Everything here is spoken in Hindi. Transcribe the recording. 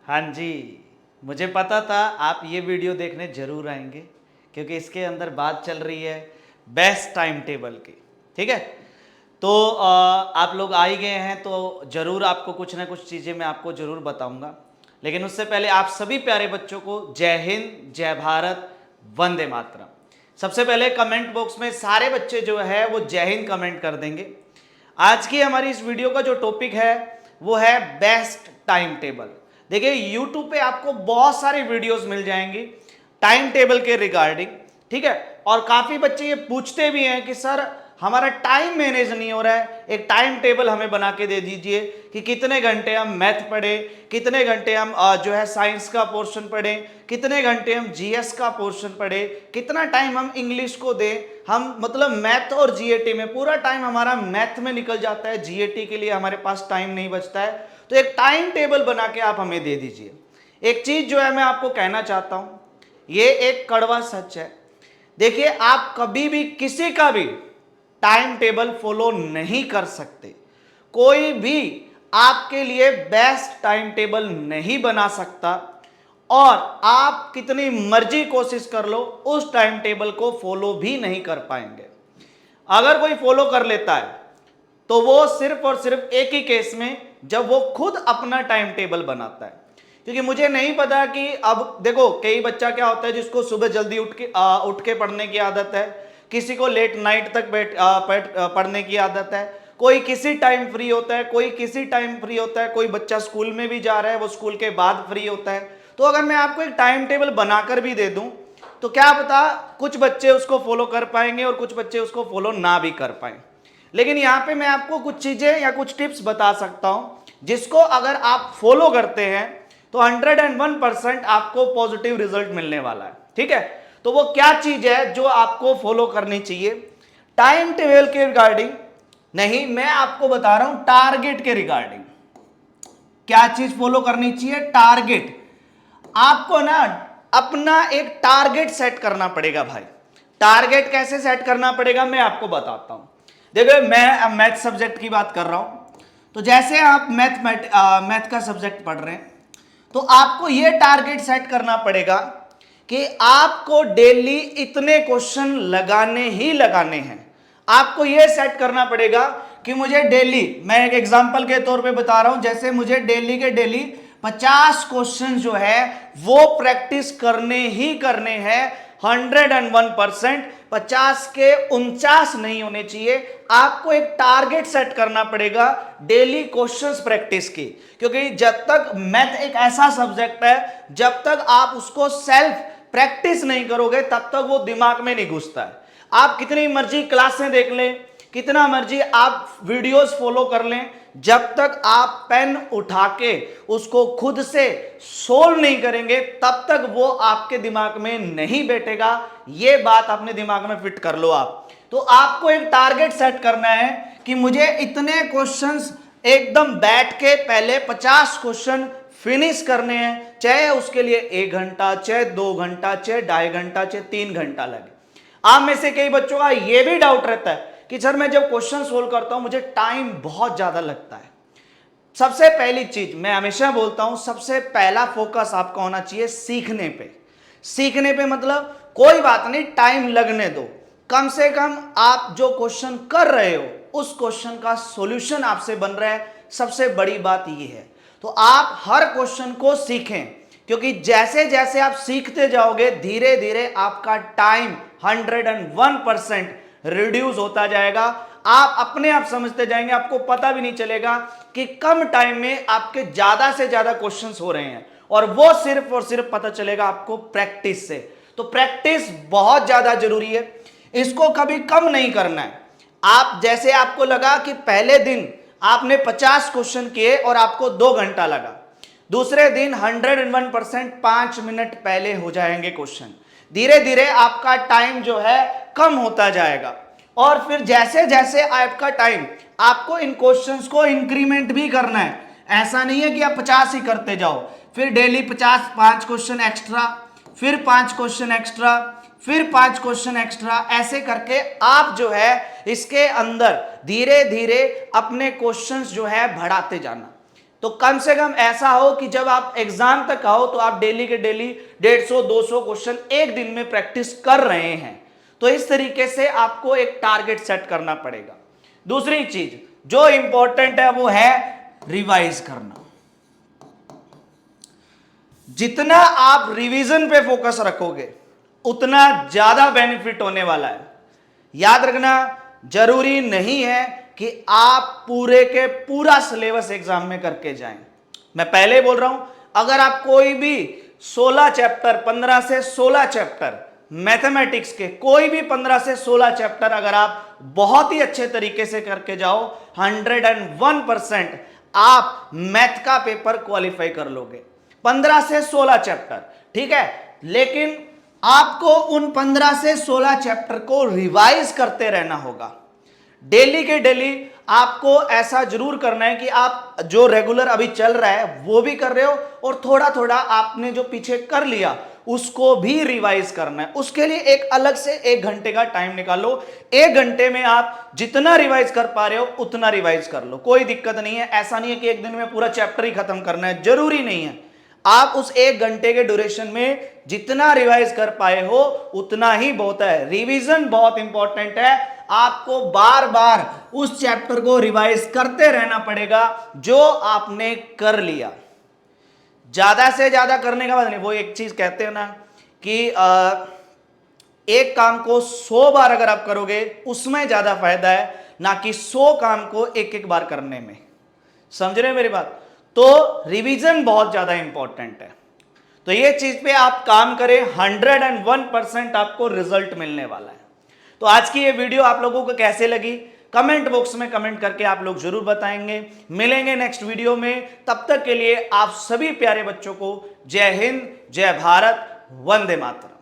हाँ जी, मुझे पता था आप ये वीडियो देखने जरूर आएंगे क्योंकि इसके अंदर बात चल रही है बेस्ट टाइम टेबल की। ठीक है, तो आप लोग आ ही गए हैं तो जरूर आपको कुछ ना कुछ चीज़ें मैं आपको जरूर बताऊंगा। लेकिन उससे पहले आप सभी प्यारे बच्चों को जय हिंद, जय भारत, वंदे मातरम। सबसे पहले कमेंट बॉक्स में सारे बच्चे जो है वो जय हिंद कमेंट कर देंगे। आज की हमारी इस वीडियो का जो टॉपिक है वो है बेस्ट टाइम टेबल। देखिए यूट्यूब पे आपको बहुत सारी वीडियोस मिल जाएंगी टाइम टेबल के रिगार्डिंग। ठीक है, और काफी बच्चे ये पूछते भी हैं कि सर हमारा टाइम मैनेज नहीं हो रहा है, एक टाइम टेबल हमें बना के दे दीजिए कि कितने घंटे हम मैथ पढ़े, कितने घंटे हम जो है साइंस का पोर्शन पढ़े, कितने घंटे हम जीएस का पोर्शन पढ़े, कितना टाइम हम इंग्लिश को दें। हम मतलब मैथ और जीएटी में पूरा टाइम हमारा मैथ में निकल जाता है, जीएटी के लिए हमारे पास टाइम नहीं बचता है। तो एक टाइम टेबल बना के आप हमें दे दीजिए। एक चीज जो है मैं आपको कहना चाहता हूं, ये एक कड़वा सच है। देखिए आप कभी भी किसी का भी टाइम टेबल फॉलो नहीं कर सकते, कोई भी आपके लिए बेस्ट टाइम टेबल नहीं बना सकता, और आप कितनी मर्जी कोशिश कर लो उस टाइम टेबल को फॉलो भी नहीं कर पाएंगे। अगर कोई फॉलो कर लेता है तो वो सिर्फ और सिर्फ एक ही केस में, जब वो खुद अपना टाइम टेबल बनाता है। क्योंकि मुझे नहीं पता कि अब देखो कई बच्चा क्या होता है जिसको सुबह जल्दी उठ के पढ़ने की आदत है, किसी को लेट नाइट तक पढ़ने की आदत है, कोई किसी टाइम फ्री होता है, कोई किसी टाइम फ्री होता है, कोई बच्चा स्कूल में भी जा रहा है वो स्कूल के बाद फ्री होता है। तो अगर मैं आपको एक टाइम टेबल बनाकर भी दे दूं तो क्या पता कुछ बच्चे उसको फॉलो कर पाएंगे और कुछ बच्चे उसको फॉलो ना भी कर पाए। लेकिन यहां पे मैं आपको कुछ चीजें या कुछ टिप्स बता सकता हूं जिसको अगर आप फॉलो करते हैं तो 101% आपको पॉजिटिव रिजल्ट मिलने वाला है। ठीक है, तो वो क्या चीज है जो आपको फॉलो करनी चाहिए टाइम टेबल के रिगार्डिंग? नहीं, मैं आपको बता रहा हूं टारगेट के रिगार्डिंग। क्या चीज फॉलो करनी चाहिए? टारगेट। आपको ना अपना एक टारगेट सेट करना पड़ेगा भाई। टारगेट कैसे सेट करना पड़ेगा मैं आपको बताता हूं। देखो मैं मैथ सब्जेक्ट की बात कर रहा हूं, तो जैसे आप मैथ का सब्जेक्ट पढ़ रहे हैं तो आपको यह टारगेट सेट करना पड़ेगा कि आपको डेली इतने क्वेश्चन लगाने ही लगाने हैं। आपको यह सेट करना पड़ेगा कि मुझे डेली, मैं एक एग्जांपल के तौर पे बता रहा हूं, जैसे मुझे डेली के डेली 50 क्वेश्चन जो है वो प्रैक्टिस करने ही करने हैं 101%। 50 के 49 नहीं होने चाहिए। आपको एक टारगेट सेट करना पड़ेगा डेली क्वेश्चंस प्रैक्टिस की, क्योंकि जब तक मैथ एक ऐसा सब्जेक्ट है जब तक आप उसको सेल्फ प्रैक्टिस नहीं करोगे तब तक वो दिमाग में नहीं घुसता है। आप कितनी मर्जी क्लासें देख लें, कितना मर्जी आप वीडियोस फॉलो कर लें, जब तक आप पेन उठा के उसको खुद से सोल्व नहीं करेंगे तब तक वो आपके दिमाग में नहीं बैठेगा। ये बात अपने दिमाग में फिट कर लो आप। तो आपको एक टारगेट सेट करना है कि मुझे इतने क्वेश्चंस एकदम बैठ के पहले 50 क्वेश्चन फिनिश करने हैं, चाहे उसके लिए 1 घंटा, चाहे 2 घंटा, चाहे 2.5 घंटा, चाहे 3 घंटा लगे। आप में से कई बच्चों का यह भी डाउट रहता है कि सर मैं जब क्वेश्चन सोल्व करता हूं मुझे टाइम बहुत ज्यादा लगता है। सबसे पहली चीज मैं हमेशा बोलता हूं, सबसे पहला फोकस आपका होना चाहिए सीखने पे। सीखने पे मतलब कोई बात नहीं, टाइम लगने दो, कम से कम आप जो क्वेश्चन कर रहे हो उस क्वेश्चन का सॉल्यूशन आपसे बन रहा है। सबसे बड़ी बात यह है, तो आप हर क्वेश्चन को सीखें, क्योंकि जैसे जैसे आप सीखते जाओगे धीरे धीरे आपका टाइम 101% रिड्यूस होता जाएगा। आप अपने आप समझते जाएंगे, आपको पता भी नहीं चलेगा कि कम टाइम में आपके ज्यादा से ज्यादा क्वेश्चंस हो रहे हैं, और वो सिर्फ और सिर्फ पता चलेगा आपको प्रैक्टिस से। तो प्रैक्टिस बहुत ज्यादा जरूरी है, इसको कभी कम नहीं करना है। आप जैसे आपको लगा कि पहले दिन आपने 50 क्वेश्चन किए और आपको 2 घंटा लगा, दूसरे दिन 101% 5 मिनट पहले हो जाएंगे क्वेश्चन। धीरे धीरे आपका टाइम जो है कम होता जाएगा, और फिर जैसे जैसे आपका टाइम, आपको इन क्वेश्चंस को इंक्रीमेंट भी करना है। ऐसा नहीं है कि आप 50 ही करते जाओ, फिर डेली 50, 5 क्वेश्चन एक्स्ट्रा, फिर 5 क्वेश्चन एक्स्ट्रा, फिर 5 क्वेश्चन एक्स्ट्रा, ऐसे करके आप जो है इसके अंदर धीरे धीरे अपने क्वेश्चंस जो है बढ़ाते जाना। तो कम से कम ऐसा हो कि जब आप एग्जाम तक आओ तो आप डेली के डेली 150-200 क्वेश्चन एक दिन में प्रैक्टिस कर रहे हैं। तो इस तरीके से आपको एक टारगेट सेट करना पड़ेगा। दूसरी चीज जो इंपॉर्टेंट है वो है रिवाइज करना। जितना आप रिवीजन पे फोकस रखोगे उतना ज्यादा बेनिफिट होने वाला है। याद रखना, जरूरी नहीं है कि आप पूरे के पूरा सिलेबस एग्जाम में करके जाएं। मैं पहले बोल रहा हूं, अगर आप कोई भी 16 चैप्टर 15 से 16 चैप्टर मैथमेटिक्स के कोई भी 15 से 16 चैप्टर अगर आप बहुत ही अच्छे तरीके से करके जाओ 101% आप मैथ का पेपर क्वालिफाई कर लोगे। 15 से 16 चैप्टर, ठीक है। लेकिन आपको उन 15 से 16 चैप्टर को रिवाइज करते रहना होगा। डेली के डेली आपको ऐसा जरूर करना है कि आप जो रेगुलर अभी चल रहा है वो भी कर रहे हो और थोड़ा थोड़ा आपने जो पीछे कर लिया उसको भी रिवाइज करना है। उसके लिए एक अलग से 1 घंटे का टाइम निकालो। 1 घंटे में आप जितना रिवाइज कर पा रहे हो उतना रिवाइज कर लो, कोई दिक्कत नहीं है। ऐसा नहीं है कि एक दिन में पूरा चैप्टर ही खत्म करना है, जरूरी नहीं है। आप उस 1 घंटे के ड्यूरेशन में जितना रिवाइज कर पाए हो उतना ही बहुत है। रिवीजन बहुत इंपॉर्टेंट है, आपको बार बार उस चैप्टर को रिवाइज करते रहना पड़ेगा जो आपने कर लिया। ज्यादा से ज्यादा करने का मतलब नहीं, वो एक चीज कहते हैं ना कि एक काम को 100 बार अगर आप करोगे उसमें ज्यादा फायदा है ना कि 100 काम को एक एक बार करने में। समझ रहे हैं मेरी बात? तो रिवीजन बहुत ज्यादा इंपॉर्टेंट है। तो ये चीज पे आप काम करें, 101% आपको रिजल्ट मिलने वाला है। तो आज की ये वीडियो आप लोगों को कैसे लगी कमेंट बॉक्स में कमेंट करके आप लोग जरूर बताएंगे। मिलेंगे नेक्स्ट वीडियो में, तब तक के लिए आप सभी प्यारे बच्चों को जय हिंद, जय भारत, वंदे मातरम।